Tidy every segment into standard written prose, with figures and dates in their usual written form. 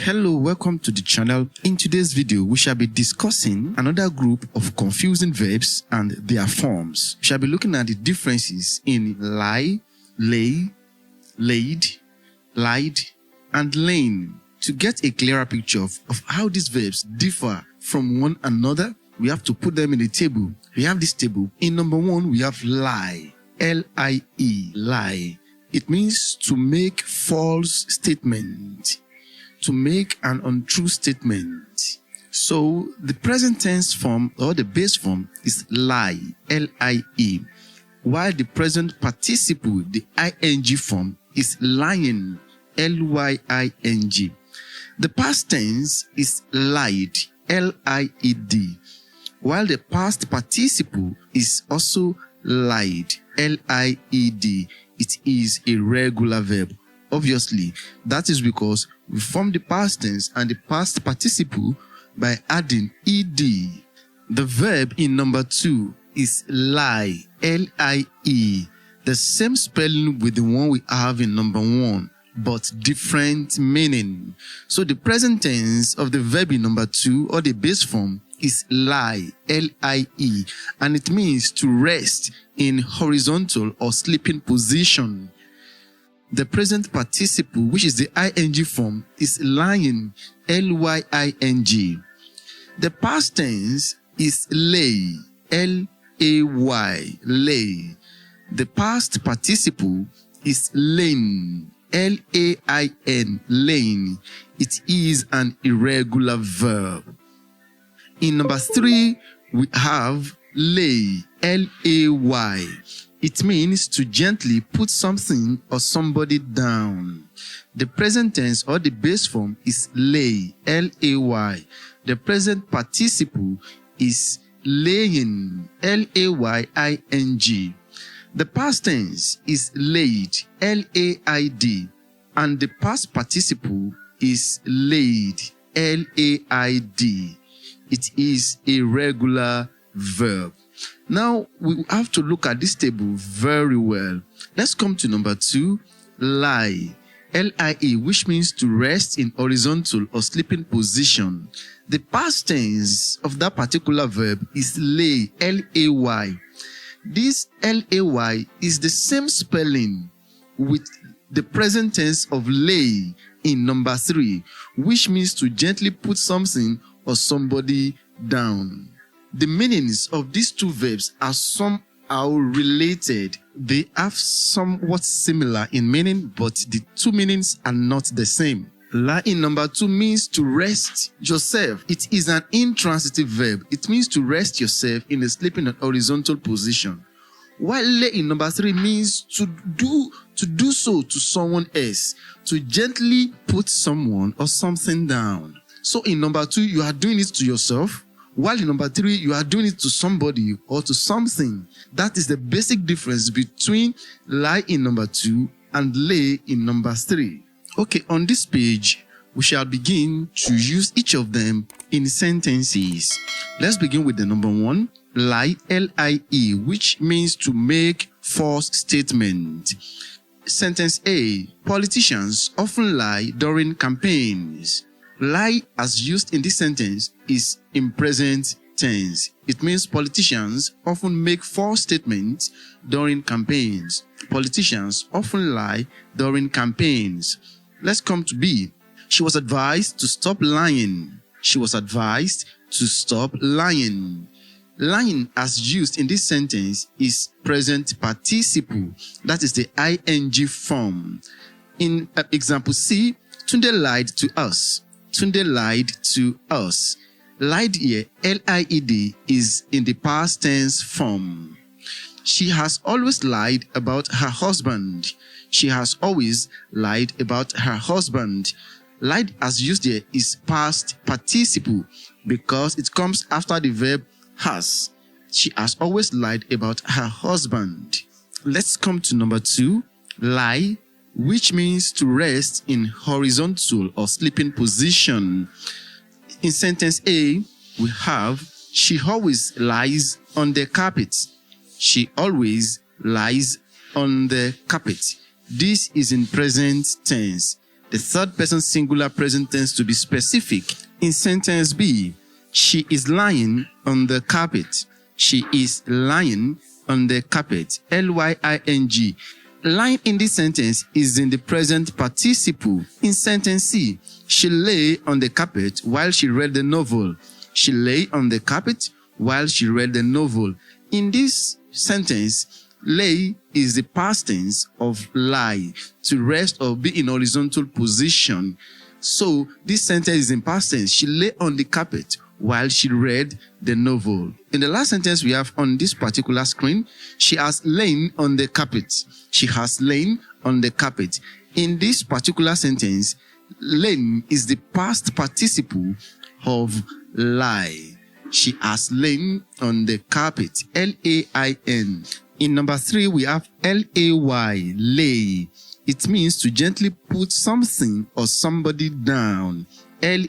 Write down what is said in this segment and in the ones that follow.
Hello, welcome to the channel. In today's video, we shall be discussing another group of confusing verbs and their forms. We shall be looking at the differences in lie, lay, laid, lied, and lain. To get a clearer picture of how these verbs differ from one another, we have to put them in a table. We have this table. In number 1, we have lie, L-I-E, lie. It means to make false statement, to make an untrue statement. So the present tense form or the base form is lie, L-I-E, while the present participle, the ing form, is lying, L-Y-I-N-G. The past tense is lied, L-I-E-D, while the past participle is also lied, L-I-E-D. It is a regular verb. Obviously, that is because we form the past tense and the past participle by adding ed. The verb in number 2 is lie, L-I-E, the same spelling with the one we have in number 1, but different meaning. So the present tense of the verb in number 2 or the base form is lie, L-I-E, and it means to rest in horizontal or sleeping position. The present participle, which is the ing form, is lying, L-Y-I-N-G. The past tense is lay, L-A-Y, lay. The past participle is lain, L-A-I-N, lain. It is an irregular verb. In number 3, we have lay, L-A-Y. It means to gently put something or somebody down. The present tense or the base form is lay, L-A-Y. The present participle is laying, L-A-Y-I-N-G. The past tense is laid, L-A-I-D. And the past participle is laid, L-A-I-D. It is a regular verb. Now, we have to look at this table very well. Let's come to number 2, lie, L-I-E, which means to rest in horizontal or sleeping position. The past tense of that particular verb is lay, L-A-Y. This L-A-Y is the same spelling with the present tense of lay in number 3, which means to gently put something or somebody down. The meanings of these two verbs are somehow related. They have somewhat similar in meaning, but the two meanings are not the same. Lie in number 2 means to rest yourself. It is an intransitive verb. It means to rest yourself in a sleeping and horizontal position. While lay in number 3 means to do so to someone else, to gently put someone or something down. So in number 2, you are doing it to yourself, while in number 3, you are doing it to somebody or to something. That is the basic difference between lie in number 2 and lay in number 3. Okay, on this page, we shall begin to use each of them in sentences. Let's begin with the number 1, lie, L-I-E, which means to make false statement. Sentence A, politicians often lie during campaigns. Lie as used in this sentence is in present tense. It means politicians often make false statements during campaigns. Politicians often lie during campaigns. Let's come to B. She was advised to stop lying. She was advised to stop lying. Lying as used in this sentence is present participle. That is the ing form. In example C, Tunde lied to us. Tunde lied to us. Lied here, L-I-E-D, is in the past tense form. She has always lied about her husband. She has always lied about her husband. Lied as used here is past participle because it comes after the verb has. She has always lied about her husband. Let's come to number 2, lie, which means to rest in horizontal or sleeping position. In sentence A, we have, she always lies on the carpet. She always lies on the carpet. This is in present tense. the third person singular present tense to be specific. In sentence B, she is lying on the carpet. She is lying on the carpet. Lying. Lying in this sentence is in the present participle. In sentence C, she lay on the carpet while she read the novel. She lay on the carpet while she read the novel. In this sentence, lay is the past tense of lie, to rest or be in horizontal position. So this sentence is in past tense. She lay on the carpet while she read the novel. In the last sentence we have on this particular screen, she has lain on the carpet. She has lain on the carpet. In this particular sentence, lain is the past participle of lie. She has lain on the carpet. Lain. In number 3, we have lay, lay. It means to gently put something or somebody down. Lay,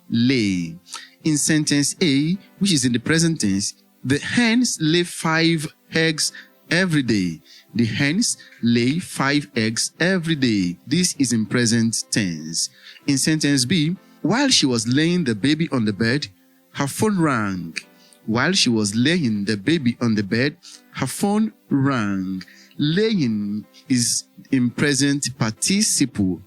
lay. In sentence A, which is in the present tense, the hens lay 5 eggs every day. The hens lay 5 eggs every day. This is in present tense. In sentence B, while she was laying the baby on the bed, her phone rang. While she was laying the baby on the bed, her phone rang. Laying is in present participle.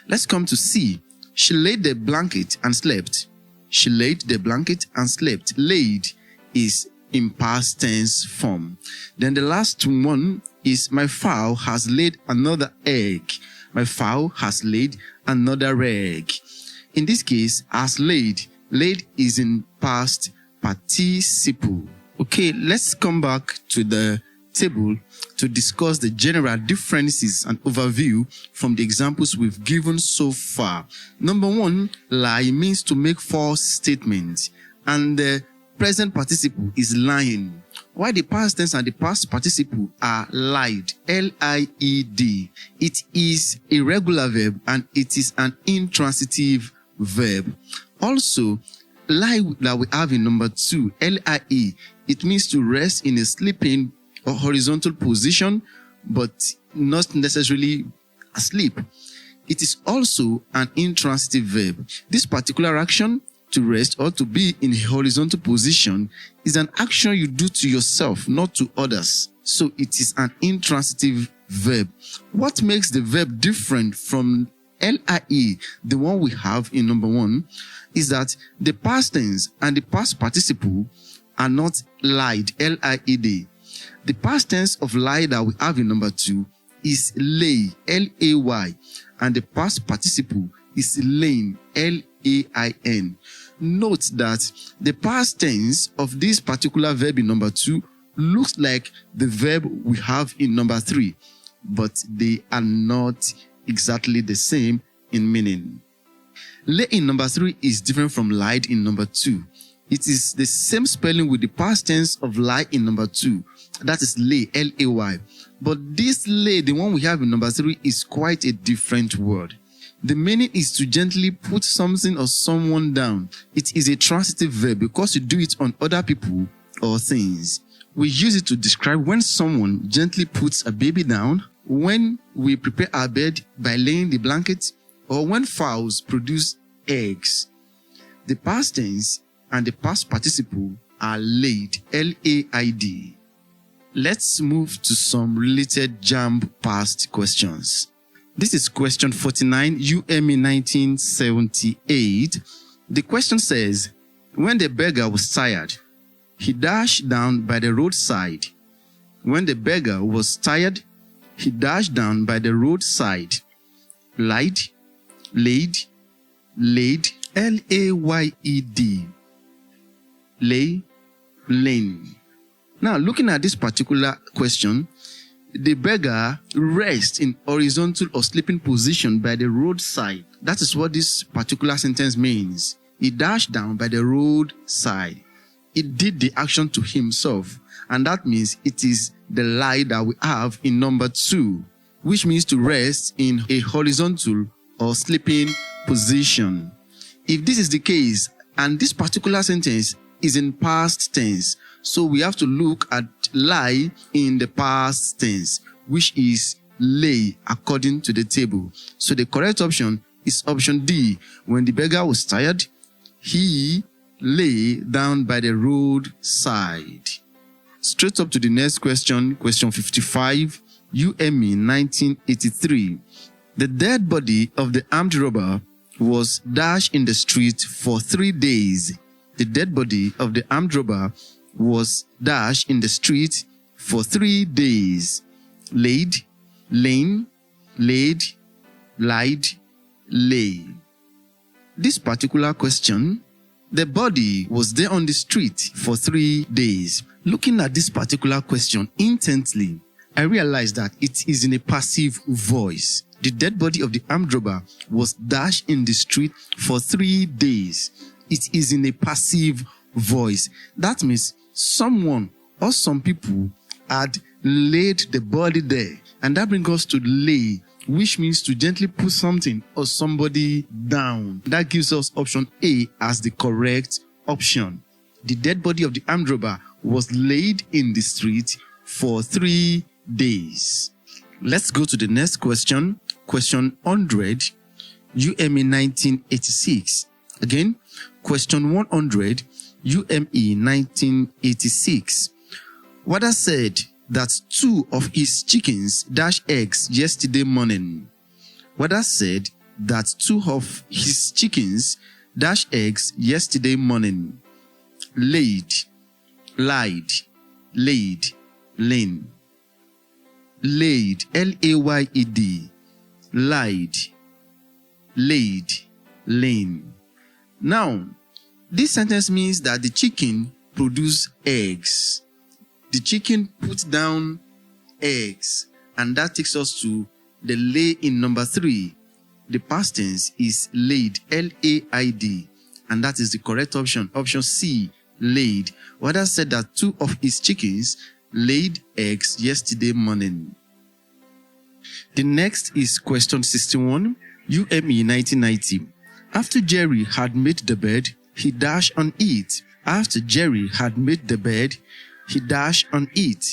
Let's come to C. She laid the blanket and slept. She laid the blanket and slept. Laid is in past tense form. Then the last one is my fowl has laid another egg. My fowl has laid another egg. In this case, has laid. Laid is in past participle. Okay, let's come back to the table to discuss the general differences and overview from the examples we've given so far. Number 1, lie means to make false statements, and the present participle is lying, while the past tense and the past participle are lied. Lied. It is a regular verb and it is an intransitive verb. Also, lie that we have in number 2, lie, it means to rest in a sleeping or horizontal position, but not necessarily asleep. It is also an intransitive verb. This particular action, to rest or to be in a horizontal position, is an action you do to yourself, not to others. So it is an intransitive verb. What makes the verb different from lie, the one we have in number 1, is that the past tense and the past participle are not lied, lied. The past tense of lie that we have in number 2 is lay, lay, and the past participle is lain, lain. Note that the past tense of this particular verb in number 2 looks like the verb we have in number 3, but they are not exactly the same in meaning. Lay in number 3 is different from lied in number 2. It is the same spelling with the past tense of lie in number 2. That is lay, L-A-Y. But this lay, the one we have in number 3, is quite a different word. The meaning is to gently put something or someone down. It is a transitive verb because you do it on other people or things. We use it to describe when someone gently puts a baby down, when we prepare our bed by laying the blanket, or when fowls produce eggs. The past tense and the past participle are laid, L-A-I-D. Let's move to some related JAMB past questions. This is question 49, UME 1978. The question says, when the beggar was tired, he dashed down by the roadside. When the beggar was tired, he dashed down by the roadside. Lied, laid, laid, L-A-Y-E-D. Lay, lain. Now, looking at this particular question, the beggar rests in horizontal or sleeping position by the roadside. That is what this particular sentence means. He dashed down by the roadside. It did the action to himself, and that means it is the lie that we have in number 2, which means to rest in a horizontal or sleeping position. If this is the case, and this particular sentence is in past tense, so we have to look at lie in the past tense, which is lay according to the table. So the correct option is option D. When the beggar was tired, he lay down by the roadside. Straight up to the next question, question 55, UME 1983. The dead body of the armed robber was dashed in the street for 3 days. The dead body of the armed robber was dashed in the street for 3 days. Laid, lain, laid, lied, lay. This particular question, the body was there on the street for 3 days. Looking at this particular question intently, I realized that it is in a passive voice. The dead body of the armed robber was dashed in the street for 3 days. It is in a passive voice. That means someone or some people had laid the body there. And that brings us to lay, which means to gently put something or somebody down. That gives us option A as the correct option. The dead body of the armed robber was laid in the street for 3 days. Let's go to the next question. Question 100, UME 1986. Again, question 100, UME 1986. Wada said that 2 of his chickens dashed eggs yesterday morning. Wada said that 2 of his chickens dashed eggs yesterday morning. Laid, lied, laid, lain. Laid, L-A-Y-E-D. Lied, laid, lain. Now, this sentence means that the chicken produced eggs. The chicken put down eggs, and that takes us to the lay in number 3. The past tense is laid, L-A-I-D, and that is the correct option. Option C, laid. Wada said that 2 of his chickens laid eggs yesterday morning. The next is question 61, UME 1990. After Jerry had made the bed, he dashed on it. After Jerry had made the bed, he dashed on it.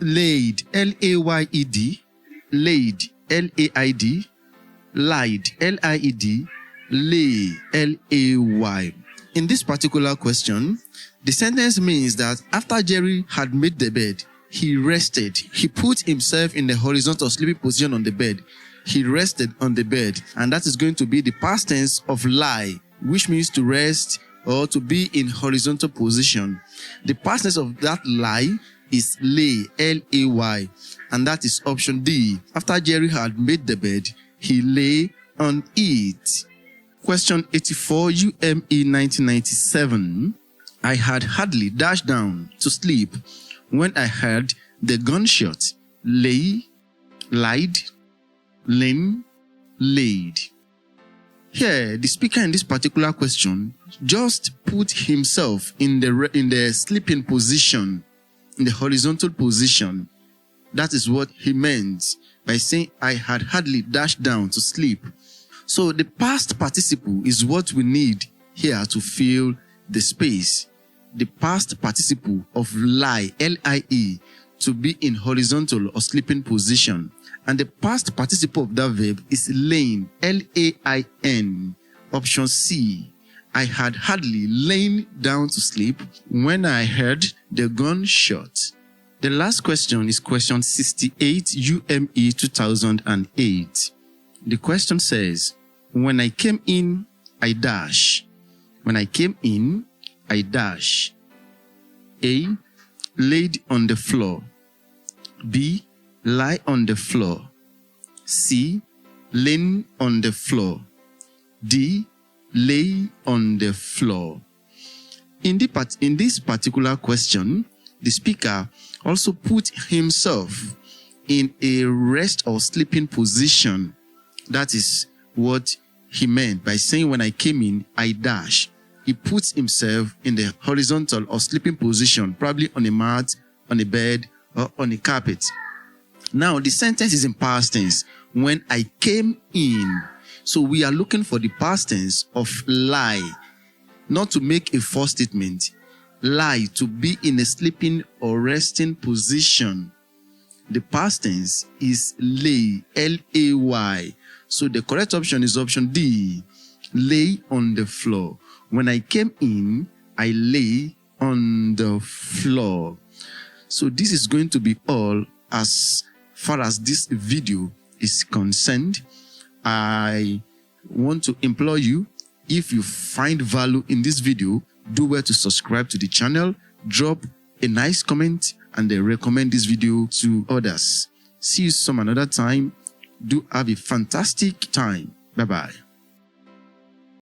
Laid, L-A-Y-E-D. Laid, L-A-I-D. Lied, L-I-E-D. Lay, L-A-Y. In this particular question, the sentence means that after Jerry had made the bed, he rested. He put himself in the horizontal sleeping position on the bed. He rested on the bed. And that is going to be the past tense of lie, which means to rest or to be in horizontal position. The past tense of that lie is lay, L-A-Y. And that is option D. After Jerry had made the bed, he lay on it. Question 84, UME 1997. I had hardly dashed down to sleep when I heard the gunshot. Lay, lied, lain, laid. Here, the speaker in this particular question just put himself in the sleeping position, in the horizontal position. That is what he meant by saying, I had hardly dashed down to sleep. So the past participle is what we need here to fill the space. The past participle of lie, L-I-E, to be in horizontal or sleeping position. And the past participle of that verb is lain, L-A-I-N. Option C. I had hardly lain down to sleep when I heard the gunshot. The last question is question 68, UME 2008. The question says, when I came in, I dash. When I came in, I dash. A. Laid on the floor. B. Lie on the floor. C. Lean on the floor. D. Lay on the floor. In this particular question, the speaker also put himself in a rest or sleeping position. That is what he meant by saying, when I came in, I dash. He puts himself in the horizontal or sleeping position, probably on a mat, on a bed, or on a carpet. Now, the sentence is in past tense. When I came in. So we are looking for the past tense of lie. Not to make a false statement. Lie, to be in a sleeping or resting position. The past tense is lay, L-A-Y. So the correct option is option D, lay on the floor. When I came in, I lay on the floor. So this is going to be all as far as this video is concerned. I want to implore you, if you find value in this video, do well to subscribe to the channel, drop a nice comment, and then recommend this video to others. See you some another time. Do have a fantastic time. Bye-bye.